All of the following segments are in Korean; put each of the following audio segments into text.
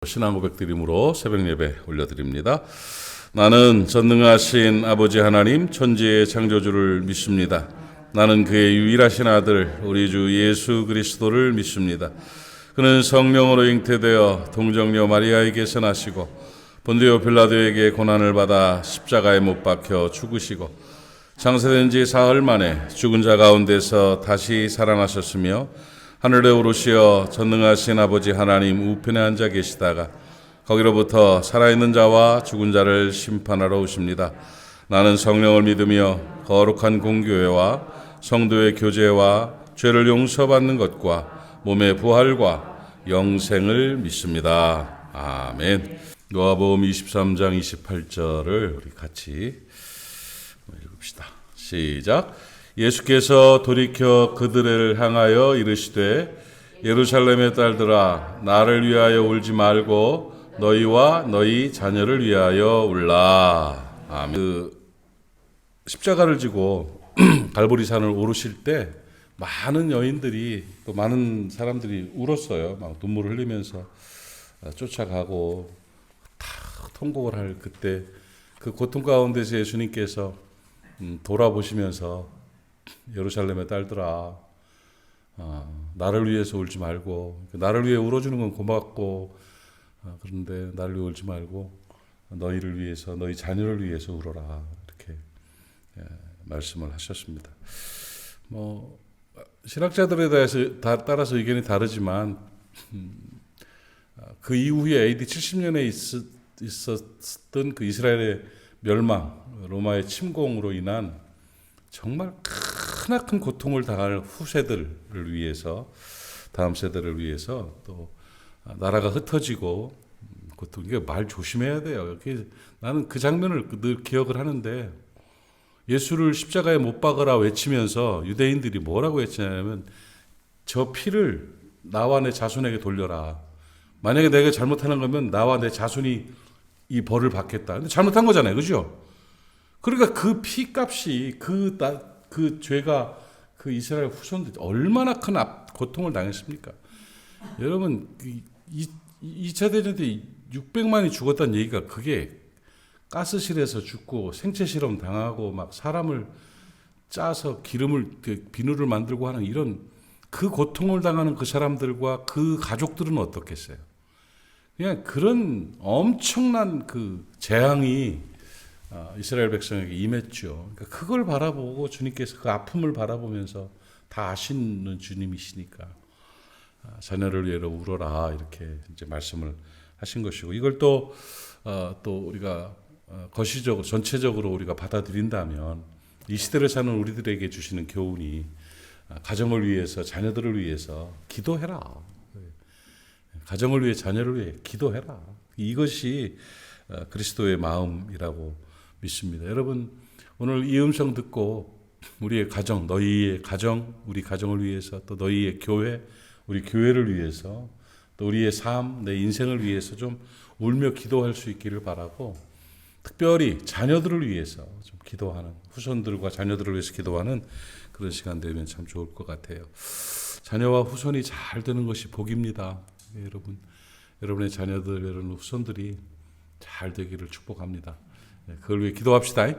신앙 고백 드림으로 새벽 예배 올려드립니다. 나는 전능하신 아버지 하나님 천지의 창조주를 믿습니다. 나는 그의 유일하신 아들 우리 주 예수 그리스도를 믿습니다. 그는 성령으로 잉태되어 동정녀 마리아에게서 나시고 본디오 빌라도에게 고난을 받아 십자가에 못 박혀 죽으시고 장사된 지 사흘 만에 죽은 자 가운데서 다시 살아나셨으며 하늘에 오르시어 전능하신 아버지 하나님 우편에 앉아 계시다가 거기로부터 살아있는 자와 죽은 자를 심판하러 오십니다. 나는 성령을 믿으며 거룩한 공교회와 성도의 교제와 죄를 용서받는 것과 몸의 부활과 영생을 믿습니다. 아멘. 요한복음 23장 28절을 우리 같이 읽읍시다. 시작. 예수께서 돌이켜 그들을 향하여 이르시되 예루살렘의 딸들아 나를 위하여 울지 말고 너희와 너희 자녀를 위하여 울라. 아멘. 십자가를 지고 갈보리산을 오르실 때 많은 여인들이 또 많은 사람들이 울었어요. 막 눈물을 흘리면서 쫓아가고 다 통곡을 할 그때 그 고통 가운데서 예수님께서 돌아보시면서 예루살렘의 딸들아 나를 위해서 울지 말고 나를 위해 울어주는 건 고맙고 그런데 나를 위해 울지 말고 너희를 위해서 너희 자녀를 위해서 울어라 이렇게 말씀을 하셨습니다. 뭐 신학자들에 대해서 따라서 의견이 다르지만 그 이후에 AD 70년에 있었던 그 이스라엘의 멸망 로마의 침공으로 인한 정말 크나큰 고통을 당할 후세들을 위해서 다음 세대를 위해서 또 나라가 흩어지고 고통 이게 말 조심해야 돼요. 나는 그 장면을 늘 기억을 하는데 예수를 십자가에 못 박으라 외치면서 유대인들이 뭐라고 했냐면 저 피를 나와 내 자손에게 돌려라. 만약에 내가 잘못하는 거면 나와 내 자손이 이 벌을 받겠다. 근데 잘못한 거잖아요, 그죠? 그러니까 그 피값이 그 죄가 그 이스라엘 후손들이 얼마나 큰 고통을 당했습니까? 여러분 2차 대전 때 600만이 죽었다는 얘기가 그게 가스실에서 죽고 생체 실험 당하고 막 사람을 짜서 비누를 만들고 하는 이런 그 고통을 당하는 그 사람들과 그 가족들은 어떻겠어요? 그냥 그런 엄청난 그 재앙이 이스라엘 백성에게 임했죠. 그러니까 그걸 바라보고 주님께서 그 아픔을 바라보면서 다 아시는 주님이시니까 자녀를 위하여 울어라 이렇게 이제 말씀을 하신 것이고 이걸 또 우리가 거시적으로 전체적으로 우리가 받아들인다면 이 시대를 사는 우리들에게 주시는 교훈이 가정을 위해서 자녀들을 위해서 기도해라. 가정을 위해 자녀를 위해 기도해라. 이것이 그리스도의 마음이라고 믿습니다. 여러분 오늘 이 음성 듣고 우리의 가정, 너희의 가정, 우리 가정을 위해서 또 너희의 교회, 우리 교회를 위해서 또 우리의 삶, 내 인생을 위해서 좀 울며 기도할 수 있기를 바라고 특별히 자녀들을 위해서 좀 기도하는 후손들과 자녀들을 위해서 기도하는 그런 시간 되면 참 좋을 것 같아요. 자녀와 후손이 잘 되는 것이 복입니다. 여러분의 자녀들, 여러분 후손들이 잘 되기를 축복합니다. 그걸 위해 기도합시다.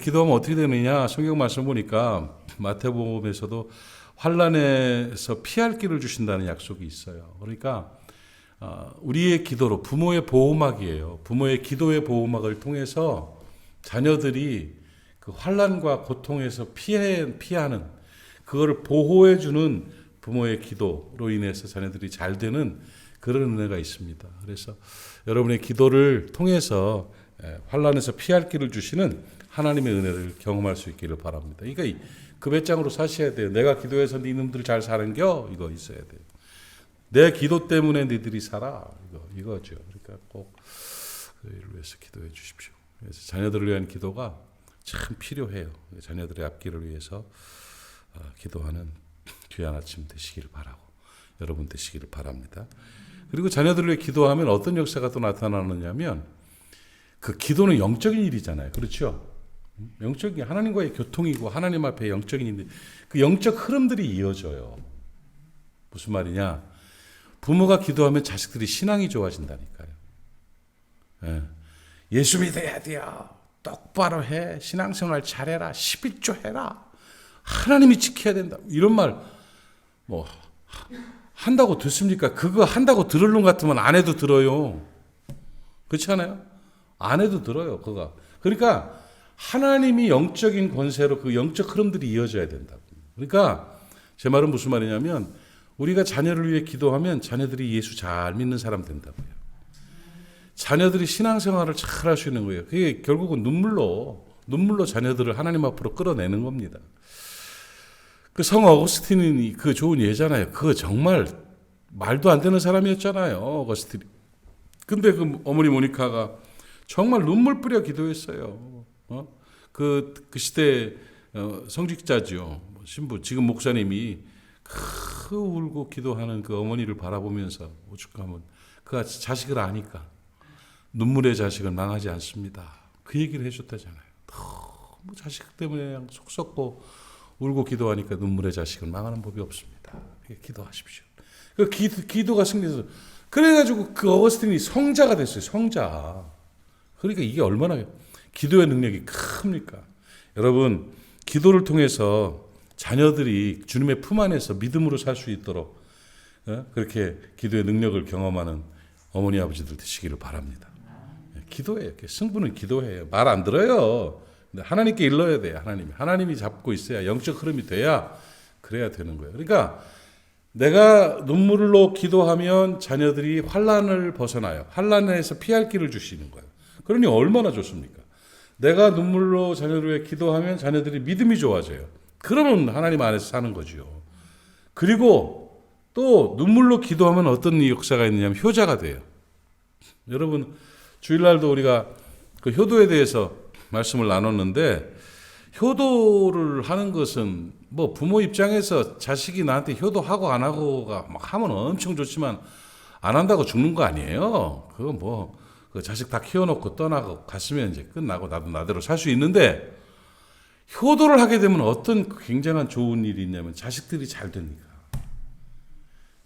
기도하면 어떻게 되느냐? 성경 말씀 보니까 마태복음에서도 환난에서 피할 길을 주신다는 약속이 있어요. 그러니까 우리의 기도로 부모의 보호막이에요. 부모의 기도의 보호막을 통해서 자녀들이 그 환난과 고통에서 피하는 그거를 보호해 주는 부모의 기도로 인해서 자녀들이 잘 되는 그런 은혜가 있습니다. 그래서 여러분의 기도를 통해서 환난에서 피할 길을 주시는 하나님의 은혜를 경험할 수 있기를 바랍니다. 그러니까 그 배짱으로 사셔야 돼요. 내가 기도해서 니놈들 잘 사는겨? 이거 있어야 돼요. 내 기도 때문에 니들이 살아. 이거죠. 그러니까 꼭 그를 위해서 기도해 주십시오. 그래서 자녀들을 위한 기도가 참 필요해요. 자녀들의 앞길을 위해서 기도하는 귀한 아침 되시기를 바라고 여러분 되시기를 바랍니다. 그리고 자녀들을 위해 기도하면 어떤 역사가 또 나타나느냐면 그 기도는 영적인 일이잖아요. 그렇죠? 영적인 하나님과의 교통이고 하나님 앞에 영적인 일인데 그 영적 흐름들이 이어져요. 무슨 말이냐? 부모가 기도하면 자식들이 신앙이 좋아진다니까요. 예. 예수 믿어야 돼요. 똑바로 해. 신앙생활 잘해라. 11조 해라. 하나님이 지켜야 된다. 이런 말 뭐 한다고 듣습니까? 그거 한다고 들을 놈 같으면 안 해도 들어요. 그렇지 않아요? 안 해도 들어요. 그거. 그러니까 하나님이 영적인 권세로 그 영적 흐름들이 이어져야 된다고. 그러니까 제 말은 무슨 말이냐면 우리가 자녀를 위해 기도하면 자녀들이 예수 잘 믿는 사람 된다고요. 자녀들이 신앙생활을 잘 할 수 있는 거예요. 그게 결국은 눈물로 자녀들을 하나님 앞으로 끌어내는 겁니다. 그 성 어거스틴이 그 좋은 예잖아요. 그거 정말 말도 안 되는 사람이었잖아요. 어거스틴이. 근데 그 어머니 모니카가 정말 눈물 뿌려 기도했어요. 그 시대 성직자죠. 신부 지금 목사님이 울고 기도하는 그 어머니를 바라보면서 오죽하면 그 자식을 아니까 눈물의 자식을 망하지 않습니다. 그 얘기를 해줬다잖아요. 너무 자식 때문에 그냥 속 썩고 울고 기도하니까 눈물의 자식을 망하는 법이 없습니다. 기도하십시오. 그 기도가 승리해서 그래가지고 그 어거스틴이 성자가 됐어요. 성자. 그러니까 이게 얼마나 기도의 능력이 큽니까? 여러분 기도를 통해서 자녀들이 주님의 품 안에서 믿음으로 살 수 있도록 그렇게 기도의 능력을 경험하는 어머니 아버지들 되시기를 바랍니다. 기도해요. 승부는 기도해요. 말 안 들어요. 근데 하나님께 일러야 돼요. 하나님이 잡고 있어야 영적 흐름이 돼야 그래야 되는 거예요. 그러니까 내가 눈물로 기도하면 자녀들이 환난을 벗어나요. 환난에서 피할 길을 주시는 거예요. 그러니 얼마나 좋습니까? 내가 눈물로 자녀를 위해 기도하면 자녀들이 믿음이 좋아져요. 그러면 하나님 안에서 사는 거죠. 그리고 또 눈물로 기도하면 어떤 역사가 있느냐면 효자가 돼요. 여러분 주일날도 우리가 그 효도에 대해서 말씀을 나눴는데 효도를 하는 것은 뭐 부모 입장에서 자식이 나한테 효도하고 안 하고가 막 하면 엄청 좋지만 안 한다고 죽는 거 아니에요. 그거 뭐 그 자식 다 키워놓고 떠나고 갔으면 이제 끝나고 나도 나대로 살 수 있는데 효도를 하게 되면 어떤 굉장한 좋은 일이 있냐면 자식들이 잘 되니까.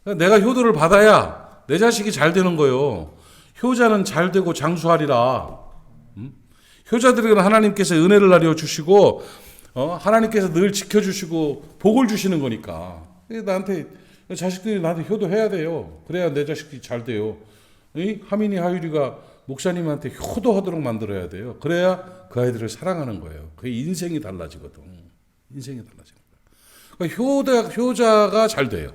그러니까 내가 효도를 받아야 내 자식이 잘 되는 거예요. 효자는 잘 되고 장수하리라. 효자들에게는 하나님께서 은혜를 나려 주시고 하나님께서 늘 지켜주시고 복을 주시는 거니까. 나한테 자식들이 나한테 효도해야 돼요. 그래야 내 자식들이 잘 돼요. 하민이 하율이가 목사님한테 효도하도록 만들어야 돼요. 그래야 그 아이들을 사랑하는 거예요. 그 인생이 달라지거든. 인생이 달라지는 거예요. 그러니까 효자가 잘 돼요.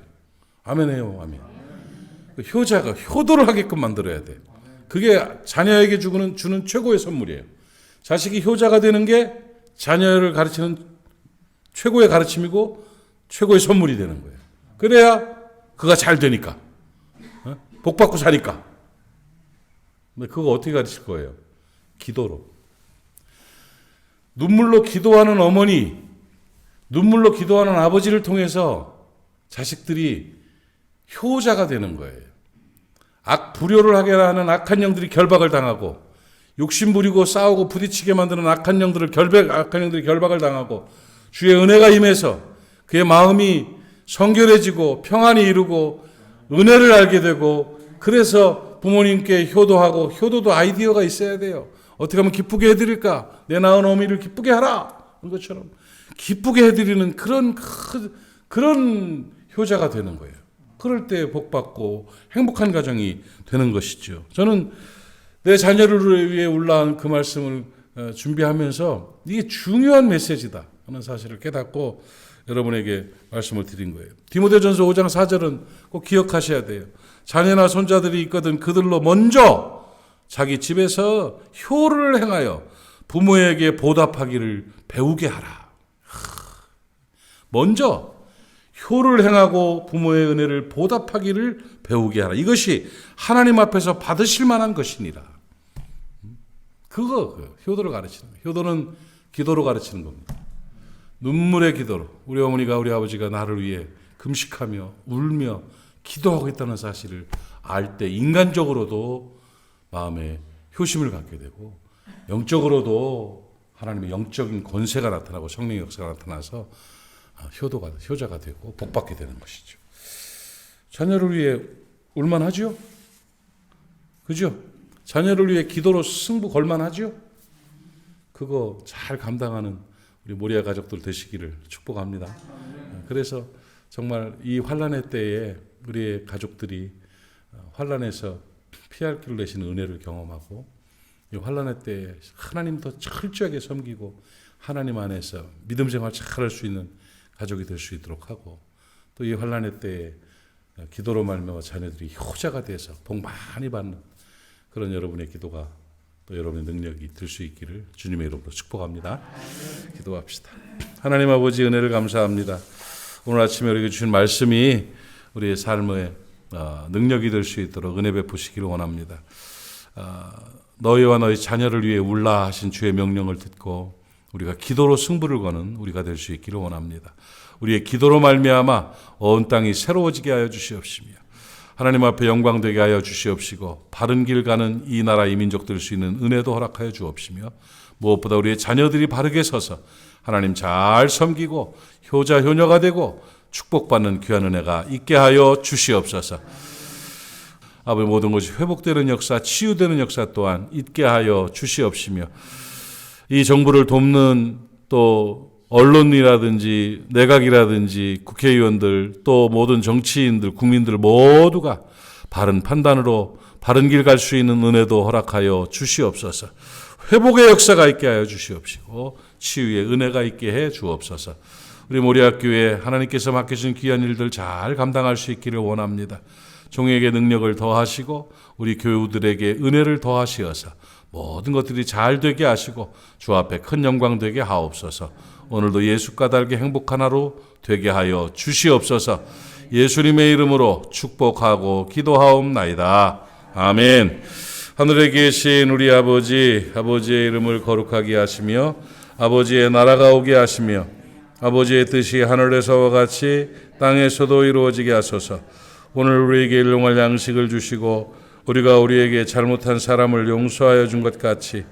아멘해요. 아멘. 효자가 효도를 하게끔 만들어야 돼. 그게 자녀에게 주는 최고의 선물이에요. 자식이 효자가 되는 게 자녀를 가르치는 최고의 가르침이고 최고의 선물이 되는 거예요. 그래야 그가 잘 되니까. 복 받고 사니까. 근데 그거 어떻게 가르칠 거예요? 기도로. 눈물로 기도하는 어머니, 눈물로 기도하는 아버지를 통해서 자식들이 효자가 되는 거예요. 불효를 하게 하는 악한 영들이 결박을 당하고 욕심 부리고 싸우고 부딪히게 만드는 악한 영들이 결박을 당하고 주의 은혜가 임해서 그의 마음이 성결해지고 평안이 이루고 은혜를 알게 되고 그래서 부모님께 효도하고 효도도 아이디어가 있어야 돼요. 어떻게 하면 기쁘게 해드릴까? 내 낳은 어미를 기쁘게 하라. 그런 것처럼 기쁘게 해드리는 그런 효자가 되는 거예요. 그럴 때 복받고 행복한 가정이 되는 것이죠. 저는 내 자녀를 위해 올라온 그 말씀을 준비하면서 이게 중요한 메시지다 하는 사실을 깨닫고 여러분에게 말씀을 드린 거예요. 디모데전서 5장 4절은 꼭 기억하셔야 돼요. 자녀나 손자들이 있거든 그들로 먼저 자기 집에서 효를 행하여 부모에게 보답하기를 배우게 하라. 먼저 효를 행하고 부모의 은혜를 보답하기를 배우게 하라. 이것이 하나님 앞에서 받으실 만한 것이니라. 그거 효도를 가르치는 거예요. 효도는 기도로 가르치는 겁니다. 눈물의 기도로 우리 어머니가 우리 아버지가 나를 위해 금식하며 울며 기도하고 있다는 사실을 알 때 인간적으로도 마음에 효심을 갖게 되고 영적으로도 하나님의 영적인 권세가 나타나고 성령의 역사가 나타나서 효자가 되고 복받게 되는 것이죠. 자녀를 위해 울만하죠? 그죠? 자녀를 위해 기도로 승부 걸만하죠? 그거 잘 감당하는 우리 모리아 가족들 되시기를 축복합니다. 그래서 정말 이 환난의 때에 우리의 가족들이 환난에서 피할 길을 내시는 은혜를 경험하고 이 환난의 때에 하나님 더 철저하게 섬기고 하나님 안에서 믿음 생활 잘할 수 있는 가족이 될 수 있도록 하고 또 이 환난의 때에 기도로 말미암아 자녀들이 효자가 돼서 복 많이 받는 그런 여러분의 기도가 또 여러분의 능력이 될 수 있기를 주님의 이름으로 축복합니다. 기도합시다. 하나님 아버지 은혜를 감사합니다. 오늘 아침에 우리에게 주신 말씀이 우리의 삶의 능력이 될 수 있도록 은혜 베푸시기를 원합니다. 너희와 너희 자녀를 위해 울라 하신 주의 명령을 듣고 우리가 기도로 승부를 거는 우리가 될 수 있기를 원합니다. 우리의 기도로 말미암아 온 땅이 새로워지게 하여 주시옵시며 하나님 앞에 영광되게 하여 주시옵시고 바른 길 가는 이 나라 이 민족 될 수 있는 은혜도 허락하여 주옵시며 무엇보다 우리의 자녀들이 바르게 서서 하나님 잘 섬기고 효자 효녀가 되고 축복받는 귀한 은혜가 있게 하여 주시옵소서. 아버지 모든 것이 회복되는 역사 치유되는 역사 또한 있게 하여 주시옵시며 이 정부를 돕는 또 언론이라든지 내각이라든지 국회의원들 또 모든 정치인들 국민들 모두가 바른 판단으로 바른 길 갈 수 있는 은혜도 허락하여 주시옵소서. 회복의 역사가 있게 하여 주시옵시고 치유의 은혜가 있게 해 주옵소서. 우리 모리아교회 하나님께서 맡기신 귀한 일들 잘 감당할 수 있기를 원합니다. 종에게 능력을 더하시고 우리 교우들에게 은혜를 더하시어서 모든 것들이 잘 되게 하시고 주 앞에 큰 영광 되게 하옵소서. 오늘도 예수 까닭의 행복한 하루 되게 하여 주시옵소서. 예수님의 이름으로 축복하고 기도하옵나이다. 아멘. 하늘에 계신 우리 아버지, 아버지의 이름을 거룩하게 하시며 아버지의 나라가 오게 하시며 아버지의 뜻이 하늘에서와 같이 땅에서도 이루어지게 하소서. 오늘 우리에게 일용할 양식을 주시고 우리가 우리에게 잘못한 사람을 용서하여 준 것 같이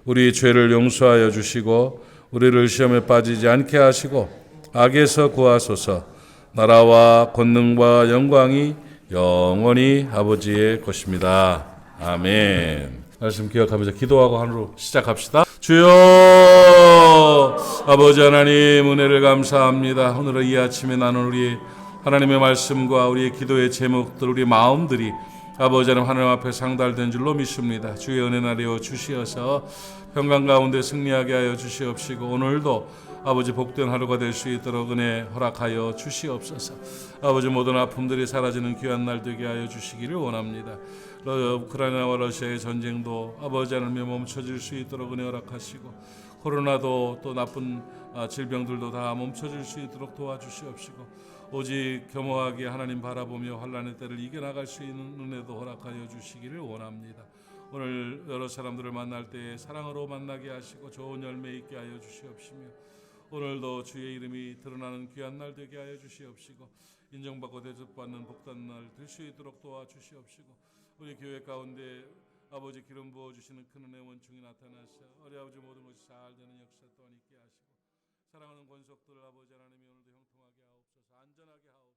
우리 죄를 용서하여 주시고 우리를 시험에 빠지지 않게 하시고 악에서 구하소서. 나라와 권능과 영광이 영원히 아버지의 것입니다. 아멘. 말씀 기억하면서 기도하고 하루 시작합시다. 주여 아버지 하나님 은혜를 감사합니다. 오늘 이 아침에 나는 우리 하나님의 말씀과 우리의 기도의 제목들 우리 마음들이 아버지 하나님 앞에 상달된 줄로 믿습니다. 주의 은혜 나려 주시어서 평강 가운데 승리하게 하여 주시옵시고 오늘도 아버지 복된 하루가 될 수 있도록 은혜 허락하여 주시옵소서. 아버지 모든 아픔들이 사라지는 귀한 날 되게 하여 주시기를 원합니다. 우크라이나와 러시아의 전쟁도 아버지 하나님 멈춰질 수 있도록 은혜 허락하시고 코로나도 또 나쁜 질병들도 다 멈춰질 수 있도록 도와주시옵시고 오직 겸허하게 하나님 바라보며 환난의 때를 이겨나갈 수 있는 은혜도 허락하여 주시기를 원합니다. 오늘 여러 사람들을 만날 때에 사랑으로 만나게 하시고 좋은 열매 있게 하여 주시옵시며 오늘도 주의 이름이 드러나는 귀한 날 되게 하여 주시옵시고 인정받고 대접받는 복된 날 될 수 있도록 도와주시옵시고 우리 교회 가운데 아버지 기름 부어주시는 큰 은혜 원충이 나타나셔 우리 아버지 모든 것이 잘 되는 역사 또한 있게 하시고 사랑하는 권속들 아버지 하나님이 오늘도 형통하게 하옵소서 안전하게 하옵소서.